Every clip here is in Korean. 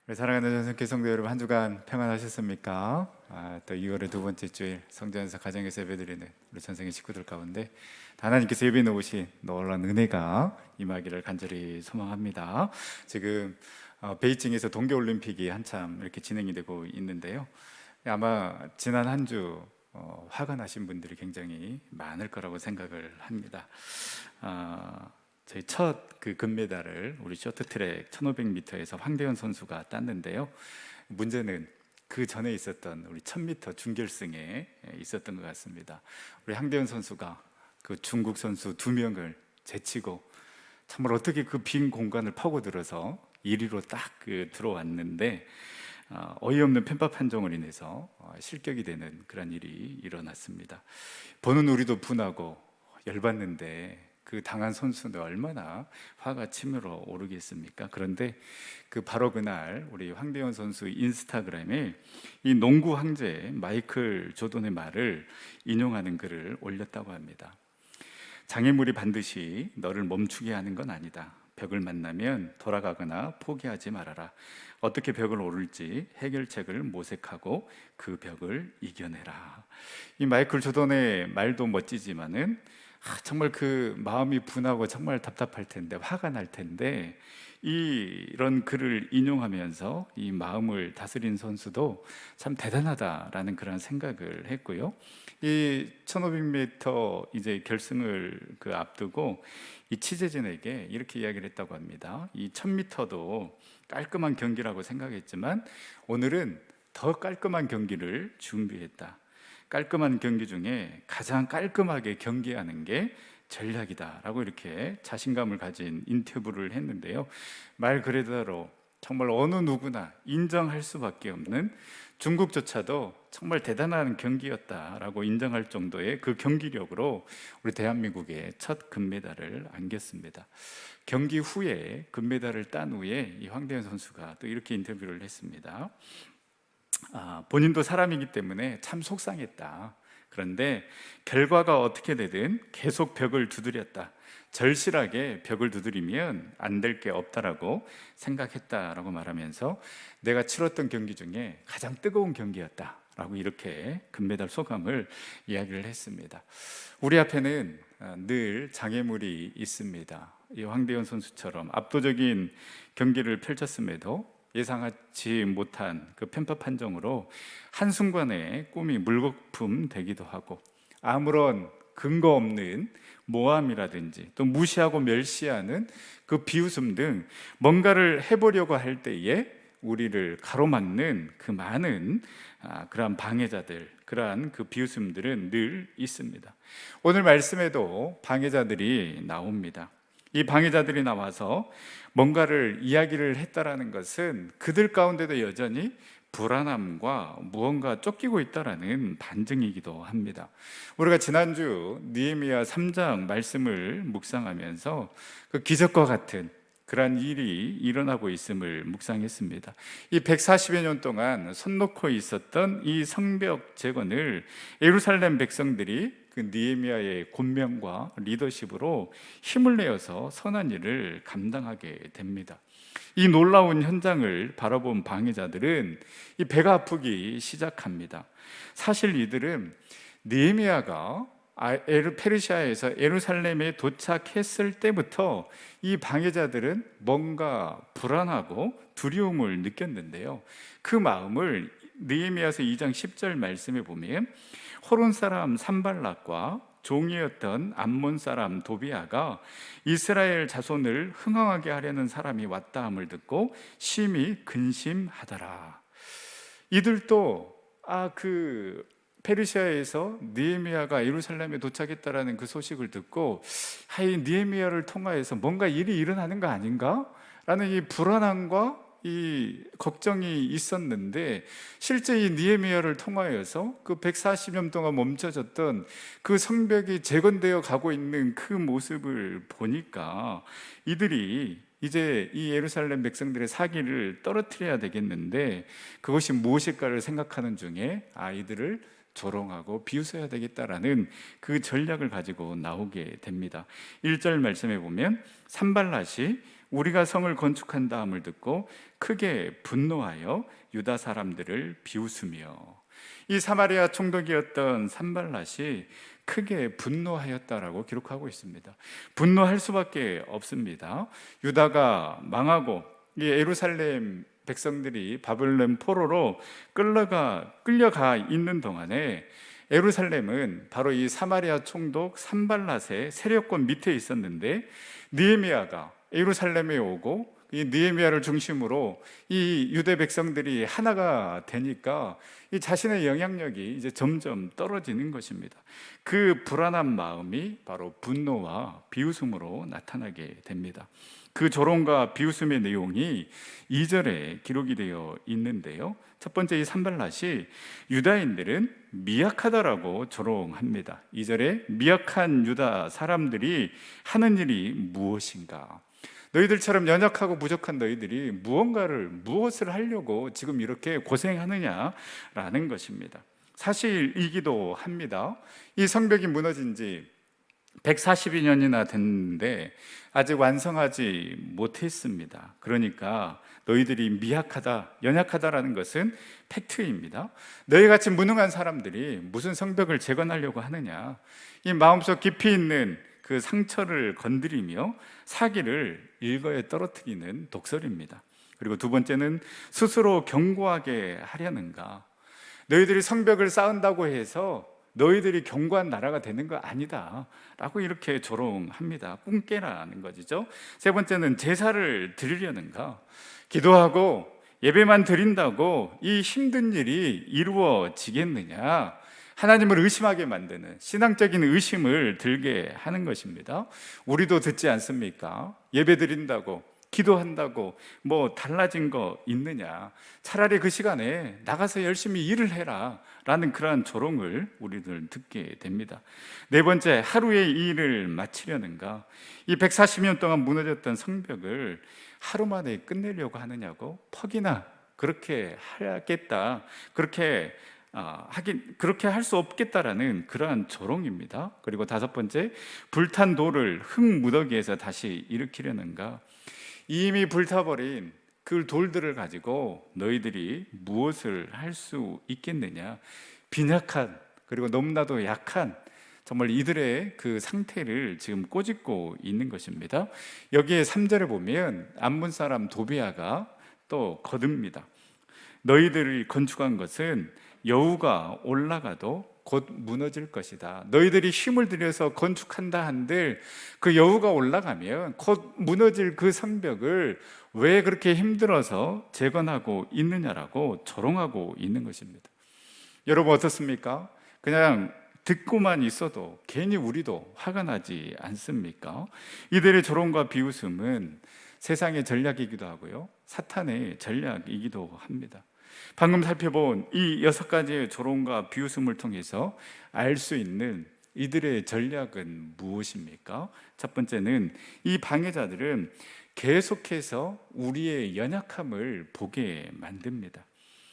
우리 사랑하는 전성교 성도 여러분, 한 주간 평안하셨습니까? 또 2월의 두 번째 주일 성전에서 가정에서 예배드리는 우리 전성의 식구들 가운데 하나님께서 예배 놓으신 놀라운 은혜가 임하기를 간절히 소망합니다. 지금 베이징에서 동계올림픽이 한참 이렇게 진행이 되고 있는데요. 아마 지난 한 주 화가 나신 분들이 굉장히 많을 거라고 생각을 합니다. 저희 첫 그 금메달을 우리 쇼트트랙 1500m에서 황대현 선수가 땄는데요. 문제는 그 전에 있었던 우리 1000m 준결승에 있었던 것 같습니다. 우리 황대현 선수가 그 중국 선수 2명을 제치고 정말 어떻게 그 빈 공간을 파고들어서 1위로 딱 들어왔는데 어이없는 편파 판정으로 인해서 실격이 되는 그런 일이 일어났습니다. 보는 우리도 분하고 열받는데 그 당한 선수는 얼마나 화가 치밀어 오르겠습니까? 그런데 바로 그날 우리 황대현 선수 인스타그램에 이 농구 황제 마이클 조던의 말을 인용하는 글을 올렸다고 합니다. 장애물이 반드시 너를 멈추게 하는 건 아니다. 벽을 만나면 돌아가거나 포기하지 말아라. 어떻게 벽을 오를지 해결책을 모색하고 그 벽을 이겨내라. 이 마이클 조던의 말도 멋지지만은 정말 그 마음이 분하고 정말 답답할 텐데, 화가 날 텐데, 이런 글을 인용하면서 이 마음을 다스린 선수도 참 대단하다라는 그런 생각을 했고요. 이 1500m 이제 결승을 앞두고 이 취재진에게 이렇게 이야기를 했다고 합니다. 이 1000m도 깔끔한 경기라고 생각했지만 오늘은 더 깔끔한 경기를 준비했다. 깔끔한 경기 중에 가장 깔끔하게 경기하는 게 전략이다라고 이렇게 자신감을 가진 인터뷰를 했는데요. 말 그대로 정말 어느 누구나 인정할 수밖에 없는, 중국조차도 정말 대단한 경기였다라고 인정할 정도의 그 경기력으로 우리 대한민국의 첫 금메달을 안겼습니다. 경기 후에 금메달을 딴 후에 이 황대현 선수가 또 이렇게 인터뷰를 했습니다. 본인도 사람이기 때문에 참 속상했다. 그런데 결과가 어떻게 되든 계속 벽을 두드렸다. 절실하게 벽을 두드리면 안 될 게 없다라고 생각했다라고 말하면서 내가 치렀던 경기 중에 가장 뜨거운 경기였다라고 이렇게 금메달 소감을 이야기를 했습니다. 우리 앞에는 늘 장애물이 있습니다. 이 황대현 선수처럼 압도적인 경기를 펼쳤음에도 예상하지 못한 그 편파 판정으로 한순간에 꿈이 물거품 되기도 하고, 아무런 근거 없는 모함이라든지 또 무시하고 멸시하는 그 비웃음 등 뭔가를 해보려고 할 때에 우리를 가로막는 그 많은 그러한 방해자들, 그러한 그 비웃음들은 늘 있습니다. 오늘 말씀에도 방해자들이 나옵니다. 이 방해자들이 나와서 뭔가를 이야기를 했다라는 것은 그들 가운데도 여전히 불안함과 무언가 쫓기고 있다라는 반증이기도 합니다. 우리가 지난주 느헤미야 3장 말씀을 묵상하면서 그 기적과 같은 그러한 일이 일어나고 있음을 묵상했습니다. 이 140여 년 동안 손 놓고 있었던 이 성벽 재건을 예루살렘 백성들이 그 느헤미야의 권명과 리더십으로 힘을 내어서 선한 일을 감당하게 됩니다. 이 놀라운 현장을 바라본 방해자들은 이 배가 아프기 시작합니다. 사실 이들은 느헤미야가 페르시아에서 예루살렘에 도착했을 때부터 이 방해자들은 뭔가 불안하고 두려움을 느꼈는데요. 그 마음을 느헤미야서 2장 10절 말씀에 보면 호론 사람 산발락과 종이었던 암몬 사람 도비아가 이스라엘 자손을 흥황하게 하려는 사람이 왔다함을 듣고 심히 근심하더라. 이들도 페르시아에서 느헤미야가 예루살렘에 도착했다라는 그 소식을 듣고 이 느헤미야를 통하여서 뭔가 일이 일어나는 거 아닌가? 라는 이 불안함과 이 걱정이 있었는데, 실제 이 느헤미야를 통하여서 그 140년 동안 멈춰졌던 그 성벽이 재건되어 가고 있는 그 모습을 보니까 이들이 이제 이 예루살렘 백성들의 사기를 떨어뜨려야 되겠는데 그것이 무엇일까를 생각하는 중에 아이들을 조롱하고 비웃어야 되겠다라는 그 전략을 가지고 나오게 됩니다. 1절 말씀에 보면 산발랏이 우리가 성을 건축한다 함을 듣고 크게 분노하여 유다 사람들을 비웃으며, 이 사마리아 총독이었던 산발랏이 크게 분노하였다라고 기록하고 있습니다. 분노할 수밖에 없습니다. 유다가 망하고 이 예루살렘 백성들이 바벨론 포로로 끌려가 있는 동안에 예루살렘은 바로 이 사마리아 총독 산발랏의 세력권 밑에 있었는데, 느헤미야가 예루살렘에 오고 이 느헤미야를 중심으로 이 유대 백성들이 하나가 되니까 이 자신의 영향력이 이제 점점 떨어지는 것입니다. 그 불안한 마음이 바로 분노와 비웃음으로 나타나게 됩니다. 그 조롱과 비웃음의 내용이 2절에 기록이 되어 있는데요. 첫 번째, 이 산발랏이 유다인들은 미약하다라고 조롱합니다. 2절에 미약한 유다 사람들이 하는 일이 무엇인가? 너희들처럼 연약하고 부족한 너희들이 무엇을 하려고 지금 이렇게 고생하느냐라는 것입니다. 사실이기도 합니다. 이 성벽이 무너진 지 142년이나 됐는데 아직 완성하지 못했습니다. 그러니까 너희들이 미약하다, 연약하다라는 것은 팩트입니다. 너희같이 무능한 사람들이 무슨 성벽을 재건하려고 하느냐, 이 마음속 깊이 있는 그 상처를 건드리며 사기를 일거에 떨어뜨리는 독설입니다. 그리고 두 번째는 스스로 견고하게 하려는가, 너희들이 성벽을 쌓은다고 해서 너희들이 견고한 나라가 되는 거 아니다 라고 이렇게 조롱합니다. 꿍깨라는 거죠. 세 번째는 제사를 드리려는가, 기도하고 예배만 드린다고 이 힘든 일이 이루어지겠느냐, 하나님을 의심하게 만드는 신앙적인 의심을 들게 하는 것입니다. 우리도 듣지 않습니까? 예배 드린다고, 기도한다고 뭐 달라진 거 있느냐, 차라리 그 시간에 나가서 열심히 일을 해라 라는 그러한 조롱을 우리들 듣게 됩니다. 네 번째, 하루의 일을 마치려는가, 이 140년 동안 무너졌던 성벽을 하루 만에 끝내려고 하느냐고, 퍽이나 그렇게 하겠다, 그렇게 할 수 없겠다라는 그러한 조롱입니다. 그리고 다섯 번째, 불탄 돌을 흙무더기에서 다시 일으키려는가, 이미 불타버린 그 돌들을 가지고 너희들이 무엇을 할 수 있겠느냐, 빈약한, 그리고 너무나도 약한 정말 이들의 그 상태를 지금 꼬집고 있는 것입니다. 여기에 3절에 보면 암몬 사람 도비아가 또 거듭니다. 너희들이 건축한 것은 여우가 올라가도 곧 무너질 것이다. 너희들이 힘을 들여서 건축한다 한들 그 여우가 올라가면 곧 무너질 그 성벽을 왜 그렇게 힘들어서 재건하고 있느냐라고 조롱하고 있는 것입니다. 여러분 어떻습니까? 그냥 듣고만 있어도 괜히 우리도 화가 나지 않습니까? 이들의 조롱과 비웃음은 세상의 전략이기도 하고요, 사탄의 전략이기도 합니다. 방금 살펴본 이 6가지의 조롱과 비웃음을 통해서 알 수 있는 이들의 전략은 무엇입니까? 첫 번째는 이 방해자들은 계속해서 우리의 연약함을 보게 만듭니다.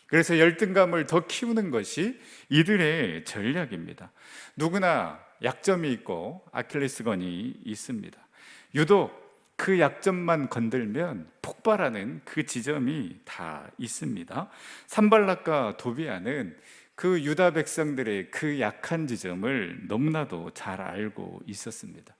그래서 열등감을 더 키우는 것이 이들의 전략입니다. 누구나 약점이 있고 아킬레스건이 있습니다. 유독 그 약점만 건들면 폭발하는 그 지점이 다 있습니다. 산발랏과 도비아는 그 유다 백성들의 그 약한 지점을 너무나도 잘 알고 있었습니다.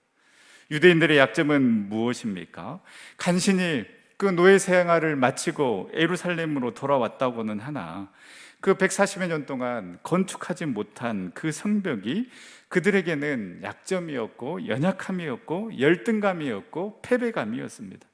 유대인들의 약점은 무엇입니까? 간신히 그 노예 생활을 마치고 예루살렘으로 돌아왔다고는 하나 그 140여 년 동안 건축하지 못한 그 성벽이 그들에게는 약점이었고 연약함이었고 열등감이었고 패배감이었습니다.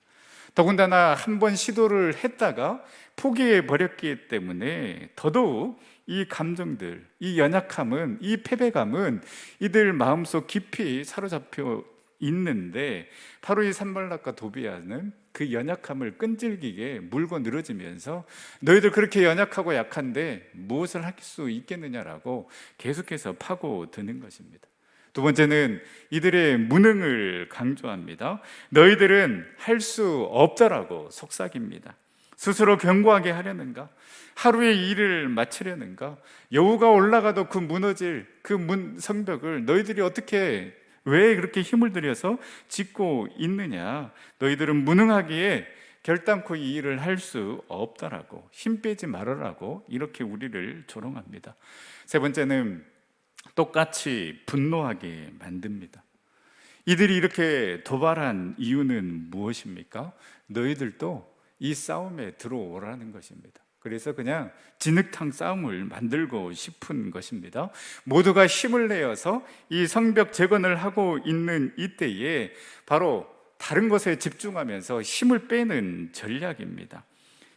더군다나 한 번 시도를 했다가 포기해 버렸기 때문에 더더욱 이 감정들, 이 연약함은, 이 패배감은 이들 마음속 깊이 사로잡혀 있는데, 바로 이 산발랏과 도비아는 그 연약함을 끈질기게 물고 늘어지면서 너희들 그렇게 연약하고 약한데 무엇을 할 수 있겠느냐라고 계속해서 파고드는 것입니다. 두 번째는 이들의 무능을 강조합니다. 너희들은 할 수 없다라고 속삭입니다. 스스로 견고하게 하려는가? 하루의 일을 마치려는가? 여우가 올라가도 그 무너질 그 성벽을 너희들이 어떻게 왜 그렇게 힘을 들여서 짓고 있느냐? 너희들은 무능하기에 결단코 이 일을 할 수 없다라고, 힘 빼지 말아라고 이렇게 우리를 조롱합니다. 세 번째는 똑같이 분노하게 만듭니다. 이들이 이렇게 도발한 이유는 무엇입니까? 너희들도 이 싸움에 들어오라는 것입니다. 그래서 그냥 진흙탕 싸움을 만들고 싶은 것입니다. 모두가 힘을 내어서 이 성벽 재건을 하고 있는 이때에 바로 다른 것에 집중하면서 힘을 빼는 전략입니다.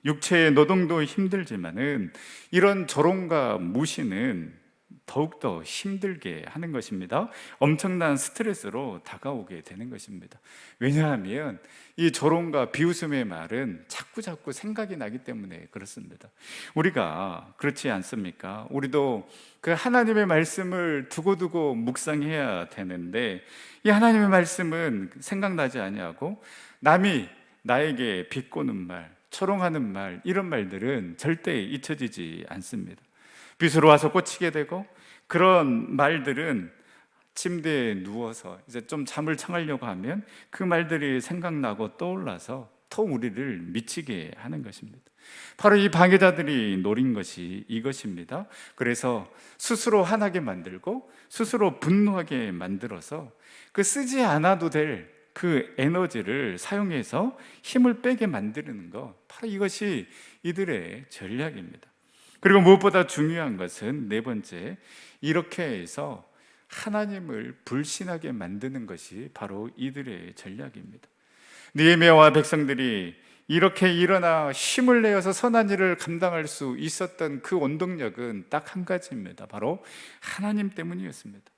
육체의 노동도 힘들지만은 이런 조롱과 무시는 더욱더 힘들게 하는 것입니다. 엄청난 스트레스로 다가오게 되는 것입니다. 왜냐하면 이 조롱과 비웃음의 말은 자꾸 생각이 나기 때문에 그렇습니다. 우리가 그렇지 않습니까? 우리도 그 하나님의 말씀을 두고두고 묵상해야 되는데 이 하나님의 말씀은 생각나지 아니하고 남이 나에게 비꼬는 말, 조롱하는 말, 이런 말들은 절대 잊혀지지 않습니다. 빗으로 와서 꽂히게 되고 그런 말들은 침대에 누워서 이제 좀 잠을 청하려고 하면 그 말들이 생각나고 떠올라서 더 우리를 미치게 하는 것입니다. 바로 이 방해자들이 노린 것이 이것입니다. 그래서 스스로 화나게 만들고 스스로 분노하게 만들어서 그 쓰지 않아도 될 그 에너지를 사용해서 힘을 빼게 만드는 것, 바로 이것이 이들의 전략입니다. 그리고 무엇보다 중요한 것은 네 번째, 이렇게 해서 하나님을 불신하게 만드는 것이 바로 이들의 전략입니다. 느헤미야와 백성들이 이렇게 일어나 힘을 내어서 선한 일을 감당할 수 있었던 그 원동력은 딱 한 가지입니다. 바로 하나님 때문이었습니다.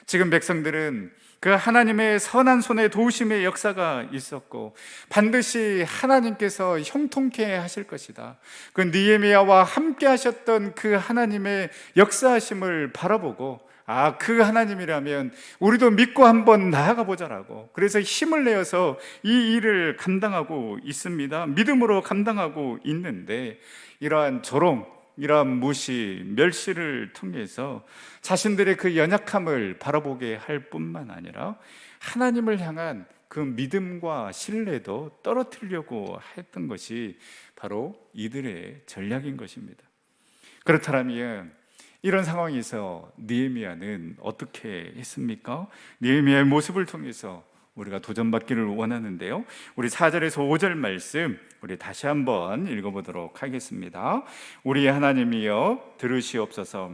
지금 백성들은 그 하나님의 선한 손의 도우심의 역사가 있었고 반드시 하나님께서 형통케 하실 것이다. 그 느헤미야와 함께 하셨던 그 하나님의 역사하심을 바라보고 그 하나님이라면 우리도 믿고 한번 나아가 보자라고, 그래서 힘을 내어서 이 일을 감당하고 있습니다. 믿음으로 감당하고 있는데 이러한 조롱, 이러한 무시, 멸시를 통해서 자신들의 그 연약함을 바라보게 할 뿐만 아니라 하나님을 향한 그 믿음과 신뢰도 떨어뜨리려고 했던 것이 바로 이들의 전략인 것입니다. 그렇다면 이런 상황에서 느헤미야는 어떻게 했습니까? 느헤미야의 모습을 통해서 우리가 도전받기를 원하는데요, 우리 4절에서 5절 말씀 우리 다시 한번 읽어보도록 하겠습니다. 우리 하나님이여 들으시옵소서.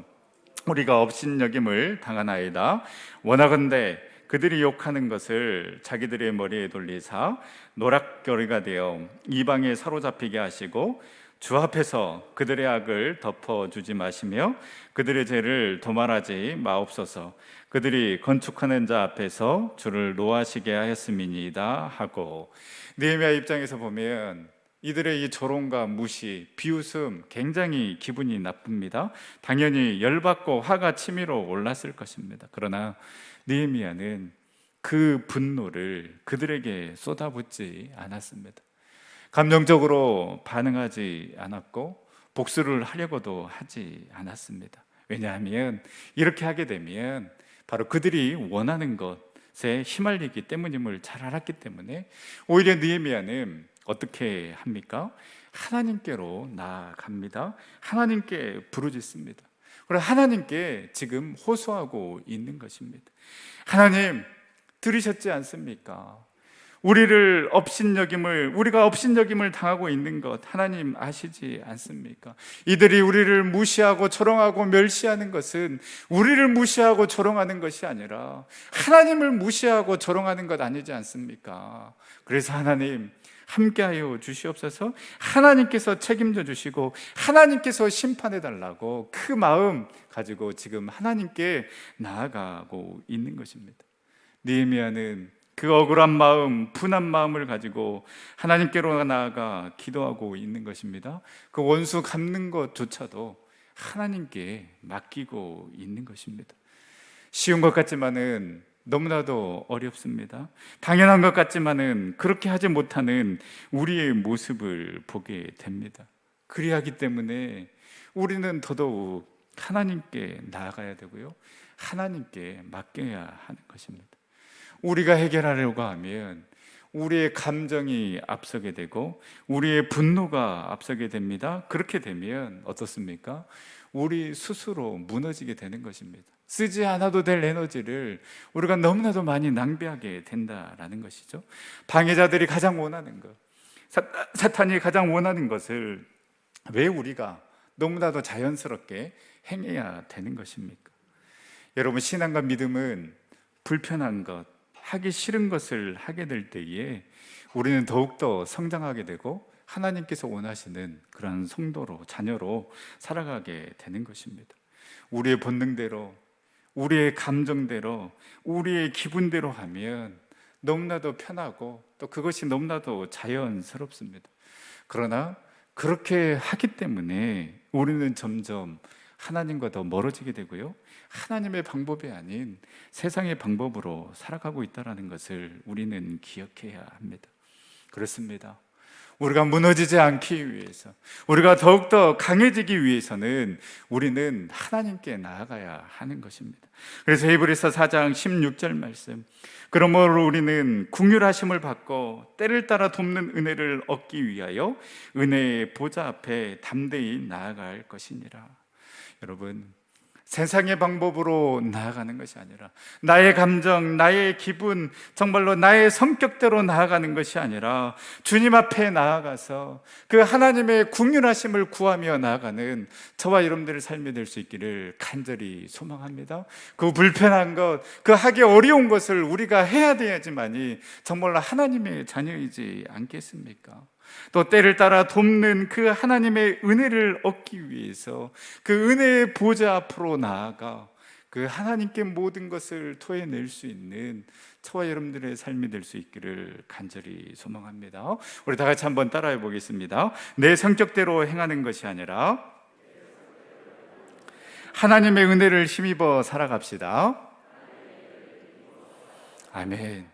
우리가 업신여김을 당하나이다. 원하건대 그들이 욕하는 것을 자기들의 머리에 돌리사 노략거리가 되어 이방에 사로잡히게 하시고 주 앞에서 그들의 악을 덮어주지 마시며 그들의 죄를 도말하지 마옵소서. 그들이 건축하는 자 앞에서 주를 노하시게 하였음이니이다 하고, 느헤미야 입장에서 보면 이들의 이 조롱과 무시, 비웃음 굉장히 기분이 나쁩니다. 당연히 열받고 화가 치밀어 올랐을 것입니다. 그러나 느헤미야는 그 분노를 그들에게 쏟아붓지 않았습니다. 감정적으로 반응하지 않았고 복수를 하려고도 하지 않았습니다. 왜냐하면 이렇게 하게 되면 바로 그들이 원하는 것에 휘말리기 때문임을 잘 알았기 때문에 오히려 느헤미야는 어떻게 합니까? 하나님께로 나아갑니다. 하나님께 부르짖습니다. 그리고 하나님께 지금 호소하고 있는 것입니다. 하나님, 들으셨지 않습니까? 우리가 업신여김을 당하고 있는 것 하나님 아시지 않습니까? 이들이 우리를 무시하고 조롱하고 멸시하는 것은 우리를 무시하고 조롱하는 것이 아니라 하나님을 무시하고 조롱하는 것 아니지 않습니까? 그래서 하나님 함께하여 주시옵소서. 하나님께서 책임져 주시고 하나님께서 심판해 달라고 그 마음 가지고 지금 하나님께 나아가고 있는 것입니다. 느헤미야는 그 억울한 마음, 분한 마음을 가지고 하나님께로 나아가 기도하고 있는 것입니다. 그 원수 갚는 것조차도 하나님께 맡기고 있는 것입니다. 쉬운 것 같지만은 너무나도 어렵습니다. 당연한 것 같지만은 그렇게 하지 못하는 우리의 모습을 보게 됩니다. 그리하기 때문에 우리는 더더욱 하나님께 나아가야 되고요, 하나님께 맡겨야 하는 것입니다. 우리가 해결하려고 하면 우리의 감정이 앞서게 되고 우리의 분노가 앞서게 됩니다. 그렇게 되면 어떻습니까? 우리 스스로 무너지게 되는 것입니다. 쓰지 않아도 될 에너지를 우리가 너무나도 많이 낭비하게 된다라는 것이죠. 방해자들이 가장 원하는 것, 사탄이 가장 원하는 것을 왜 우리가 너무나도 자연스럽게 행해야 되는 것입니까? 여러분, 신앙과 믿음은 불편한 것, 하기 싫은 것을 하게 될 때에 우리는 더욱더 성장하게 되고 하나님께서 원하시는 그런 성도로, 자녀로 살아가게 되는 것입니다. 우리의 본능대로, 우리의 감정대로, 우리의 기분대로 하면 너무나도 편하고 또 그것이 너무나도 자연스럽습니다. 그러나 그렇게 하기 때문에 우리는 점점 하나님과 더 멀어지게 되고요, 하나님의 방법이 아닌 세상의 방법으로 살아가고 있다는 것을 우리는 기억해야 합니다. 그렇습니다. 우리가 무너지지 않기 위해서, 우리가 더욱더 강해지기 위해서는 우리는 하나님께 나아가야 하는 것입니다. 그래서 히브리서 4장 16절 말씀, 그러므로 우리는 긍휼하심을 받고 때를 따라 돕는 은혜를 얻기 위하여 은혜의 보좌 앞에 담대히 나아갈 것이니라. 여러분, 세상의 방법으로 나아가는 것이 아니라, 나의 감정, 나의 기분, 정말로 나의 성격대로 나아가는 것이 아니라 주님 앞에 나아가서 그 하나님의 긍휼하심을 구하며 나아가는 저와 여러분들의 삶이 될 수 있기를 간절히 소망합니다. 그 불편한 것, 그 하기 어려운 것을 우리가 해야 돼야지만이 정말로 하나님의 자녀이지 않겠습니까? 또 때를 따라 돕는 그 하나님의 은혜를 얻기 위해서 그 은혜의 보좌 앞으로 나아가 그 하나님께 모든 것을 토해낼 수 있는 저와 여러분들의 삶이 될 수 있기를 간절히 소망합니다. 우리 다 같이 한번 따라해 보겠습니다. 내 성격대로 행하는 것이 아니라 하나님의 은혜를 힘입어 살아갑시다. 아멘.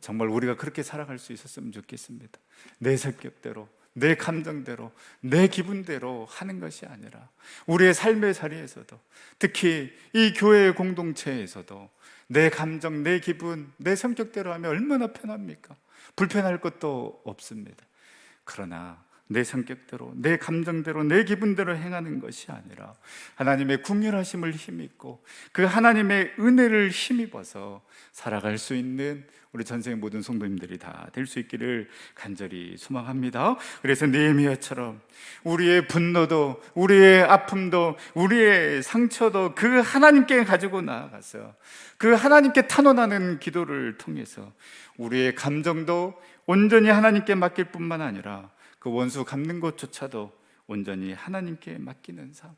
정말 우리가 그렇게 살아갈 수 있었으면 좋겠습니다. 내 성격대로, 내 감정대로, 내 기분대로 하는 것이 아니라 우리의 삶의 자리에서도, 특히 이 교회의 공동체에서도 내 감정, 내 기분, 내 성격대로 하면 얼마나 편합니까? 불편할 것도 없습니다. 그러나 내 성격대로, 내 감정대로, 내 기분대로 행하는 것이 아니라 하나님의 긍휼하심을 힘입고 그 하나님의 은혜를 힘입어서 살아갈 수 있는 우리 전생의 모든 성도님들이 다 될 수 있기를 간절히 소망합니다. 그래서 느헤미야처럼 우리의 분노도, 우리의 아픔도, 우리의 상처도 그 하나님께 가지고 나아가서 그 하나님께 탄원하는 기도를 통해서 우리의 감정도 온전히 하나님께 맡길 뿐만 아니라 그 원수 갚는 것조차도 온전히 하나님께 맡기는 삶,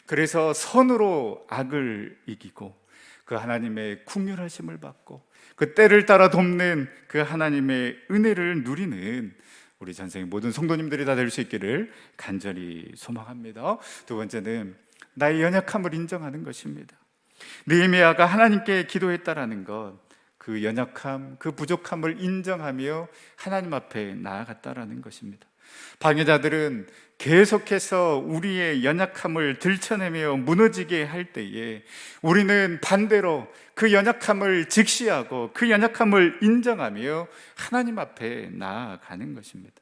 그래서 선으로 악을 이기고 그 하나님의 긍휼하심을 받고 그 때를 따라 돕는 그 하나님의 은혜를 누리는 우리 전생의 모든 성도님들이 다 될 수 있기를 간절히 소망합니다. 두 번째는 나의 연약함을 인정하는 것입니다. 느헤미야가 하나님께 기도했다라는 것, 그 연약함, 그 부족함을 인정하며 하나님 앞에 나아갔다라는 것입니다. 방해자들은 계속해서 우리의 연약함을 들춰내며 무너지게 할 때에 우리는 반대로 그 연약함을 직시하고 그 연약함을 인정하며 하나님 앞에 나아가는 것입니다.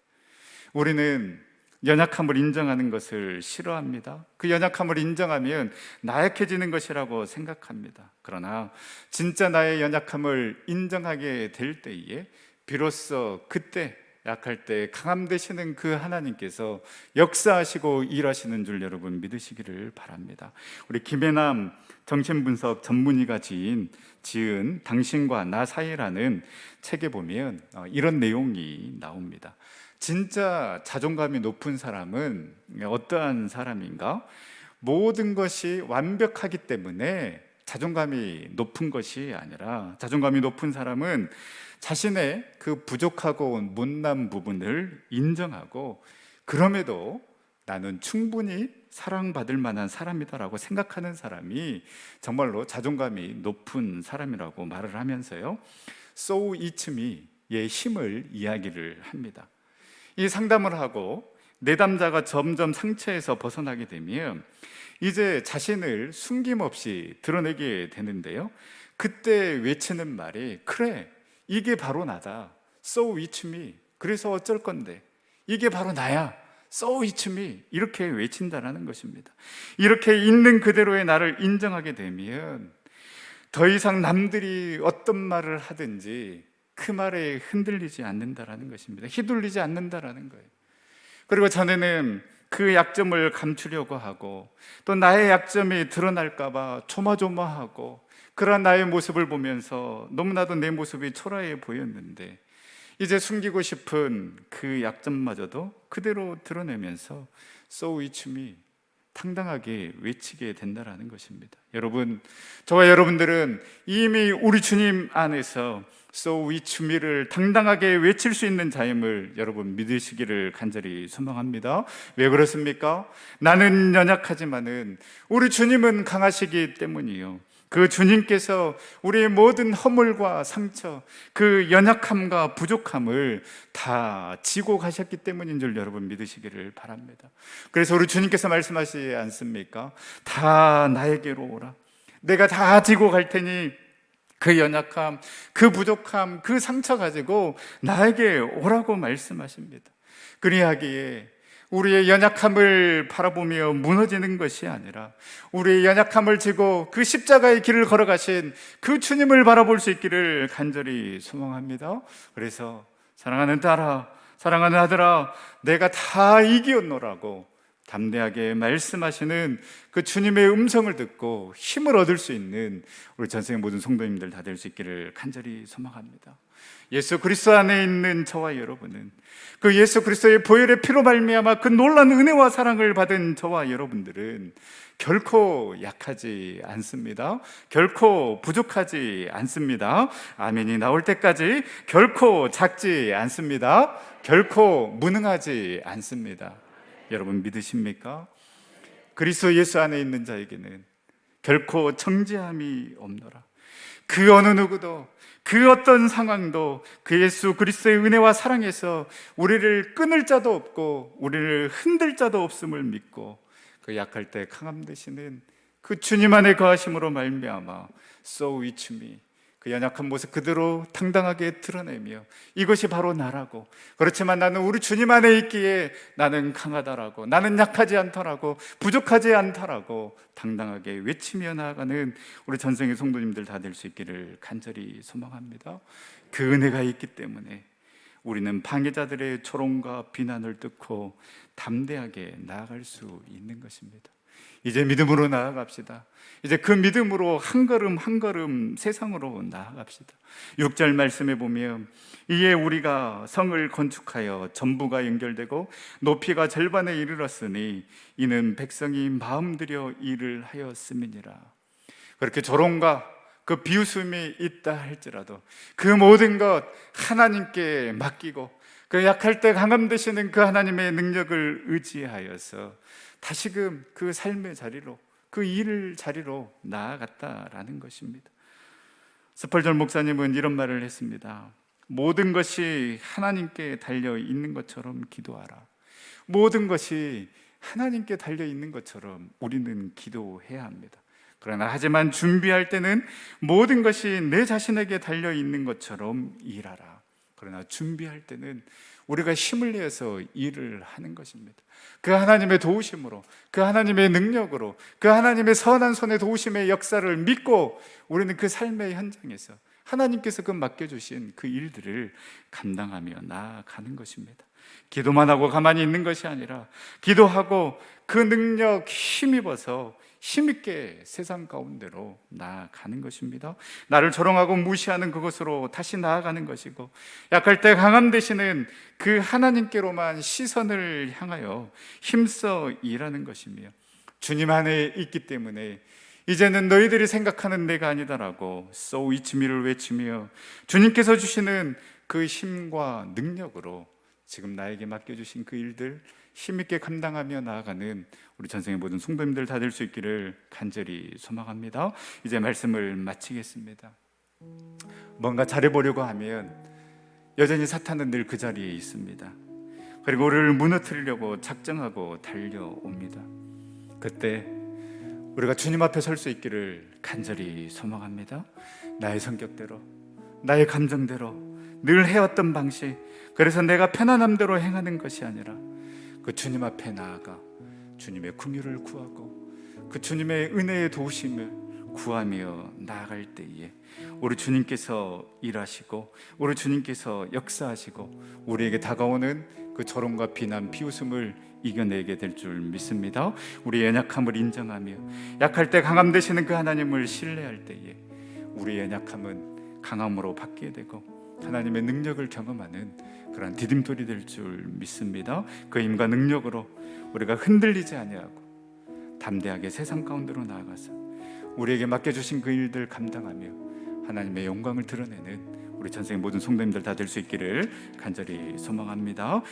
우리는 연약함을 인정하는 것을 싫어합니다. 그 연약함을 인정하면 나약해지는 것이라고 생각합니다. 그러나 진짜 나의 연약함을 인정하게 될 때에 비로소 그때 약할 때 강함 되시는 그 하나님께서 역사하시고 일하시는 줄 여러분 믿으시기를 바랍니다. 우리 김혜남 정신분석 전문의가 지은 당신과 나 사이라는 책에 보면 이런 내용이 나옵니다. 진짜 자존감이 높은 사람은 어떠한 사람인가? 모든 것이 완벽하기 때문에 자존감이 높은 것이 아니라, 자존감이 높은 사람은 자신의 그 부족하고 못난 부분을 인정하고 그럼에도 나는 충분히 사랑받을 만한 사람이다라고 생각하는 사람이 정말로 자존감이 높은 사람이라고 말을 하면서요, So It's Me의 힘을 이야기를 합니다. 이 상담을 하고 내담자가 점점 상처에서 벗어나게 되면 이제 자신을 숨김없이 드러내게 되는데요, 그때 외치는 말이 그래, 이게 바로 나다. So it's me. 그래서 어쩔 건데. 이게 바로 나야. So it's me. 이렇게 외친다라는 것입니다. 이렇게 있는 그대로의 나를 인정하게 되면 더 이상 남들이 어떤 말을 하든지 그 말에 흔들리지 않는다라는 것입니다. 휘둘리지 않는다라는 거예요. 그리고 전에는 그 약점을 감추려고 하고 또 나의 약점이 드러날까 봐 조마조마하고 그런 나의 모습을 보면서 너무나도 내 모습이 초라해 보였는데 이제 숨기고 싶은 그 약점마저도 그대로 드러내면서 So it's me, 당당하게 외치게 된다라는 것입니다. 여러분, 저와 여러분들은 이미 우리 주님 안에서 So it's me를 당당하게 외칠 수 있는 자임을 여러분 믿으시기를 간절히 소망합니다. 왜 그렇습니까? 나는 연약하지만은 우리 주님은 강하시기 때문이요, 그 주님께서 우리의 모든 허물과 상처, 그 연약함과 부족함을 다 지고 가셨기 때문인 줄 여러분 믿으시기를 바랍니다. 그래서 우리 주님께서 말씀하시지 않습니까? 다 나에게로 오라. 내가 다 지고 갈 테니 그 연약함, 그 부족함, 그 상처 가지고 나에게 오라고 말씀하십니다. 그리하기에 우리의 연약함을 바라보며 무너지는 것이 아니라 우리의 연약함을 지고 그 십자가의 길을 걸어가신 그 주님을 바라볼 수 있기를 간절히 소망합니다. 그래서 사랑하는 딸아, 사랑하는 아들아, 내가 다 이기었노라고 담대하게 말씀하시는 그 주님의 음성을 듣고 힘을 얻을 수 있는 우리 전생의 모든 성도님들 다 될 수 있기를 간절히 소망합니다. 예수 그리스도 안에 있는 저와 여러분은 그 예수 그리스도의 보혈의 피로 말미암아 그 놀라운 은혜와 사랑을 받은 저와 여러분들은 결코 약하지 않습니다. 결코 부족하지 않습니다. 아멘이 나올 때까지 결코 작지 않습니다. 결코 무능하지 않습니다. 여러분 믿으십니까? 그리스도 예수 안에 있는 자에게는 결코 정죄함이 없노라. 그 어느 누구도 그 어떤 상황도 그 예수 그리스도의 은혜와 사랑에서 우리를 끊을 자도 없고 우리를 흔들 자도 없음을 믿고 그 약할 때 강함 되시는 그 주님 안에 거하심으로 말미암아 So it's me, 그 연약한 모습 그대로 당당하게 드러내며 이것이 바로 나라고, 그렇지만 나는 우리 주님 안에 있기에 나는 강하다라고, 나는 약하지 않다라고, 부족하지 않다라고 당당하게 외치며 나아가는 우리 전생의 성도님들 다 될 수 있기를 간절히 소망합니다. 그 은혜가 있기 때문에 우리는 방해자들의 조롱과 비난을 뚫고 담대하게 나아갈 수 있는 것입니다. 이제 믿음으로 나아갑시다. 이제 그 믿음으로 한 걸음 한 걸음 세상으로 나아갑시다. 6절 말씀에 보면 이에 우리가 성을 건축하여 전부가 연결되고 높이가 절반에 이르렀으니 이는 백성이 마음 들여 일을 하였음이니라. 그렇게 조롱과 그 비웃음이 있다 할지라도 그 모든 것 하나님께 맡기고 그 약할 때 강함 되시는 그 하나님의 능력을 의지하여서 다시금 그 삶의 자리로, 그 일을 자리로 나아갔다라는 것입니다. 스펄전 목사님은 이런 말을 했습니다. 모든 것이 하나님께 달려 있는 것처럼 기도하라. 모든 것이 하나님께 달려 있는 것처럼 우리는 기도해야 합니다. 그러나 하지만 준비할 때는 모든 것이 내 자신에게 달려 있는 것처럼 일하라. 그러나 준비할 때는 우리가 힘을 내서 일을 하는 것입니다. 그 하나님의 도우심으로, 그 하나님의 능력으로, 그 하나님의 선한 손의 도우심의 역사를 믿고 우리는 그 삶의 현장에서 하나님께서 그 맡겨주신 그 일들을 감당하며 나아가는 것입니다. 기도만 하고 가만히 있는 것이 아니라 기도하고 그 능력 힘입어서 힘있게 세상 가운데로 나아가는 것입니다. 나를 조롱하고 무시하는 그것으로 다시 나아가는 것이고, 약할 때 강함 되시는 그 하나님께로만 시선을 향하여 힘써 일하는 것이며, 주님 안에 있기 때문에 이제는 너희들이 생각하는 내가 아니다라고 So it's me를 외치며 주님께서 주시는 그 힘과 능력으로 지금 나에게 맡겨주신 그 일들 힘있게 감당하며 나아가는 우리 전생의 모든 성도님들 다 될 수 있기를 간절히 소망합니다. 이제 말씀을 마치겠습니다. 뭔가 잘해보려고 하면 여전히 사탄은 늘 그 자리에 있습니다. 그리고 우리를 무너뜨리려고 작정하고 달려옵니다. 그때 우리가 주님 앞에 설 수 있기를 간절히 소망합니다. 나의 성격대로, 나의 감정대로 늘 해왔던 방식, 그래서 내가 편안함대로 행하는 것이 아니라 그 주님 앞에 나아가 주님의 긍휼을 구하고 그 주님의 은혜의 도우심을 구하며 나아갈 때에 우리 주님께서 일하시고 우리 주님께서 역사하시고 우리에게 다가오는 그 조롱과 비난, 비웃음을 이겨내게 될 줄 믿습니다. 우리의 연약함을 인정하며 약할 때 강함 되시는 그 하나님을 신뢰할 때에 우리의 연약함은 강함으로 바뀌게 되고 하나님의 능력을 경험하는 그런 디딤돌이 될 줄 믿습니다. 그 힘과 능력으로 우리가 흔들리지 아니하고 담대하게 세상 가운데로 나아가서 우리에게 맡겨주신 그 일들 감당하며 하나님의 영광을 드러내는 우리 전생의 모든 성도님들 다 될 수 있기를 간절히 소망합니다.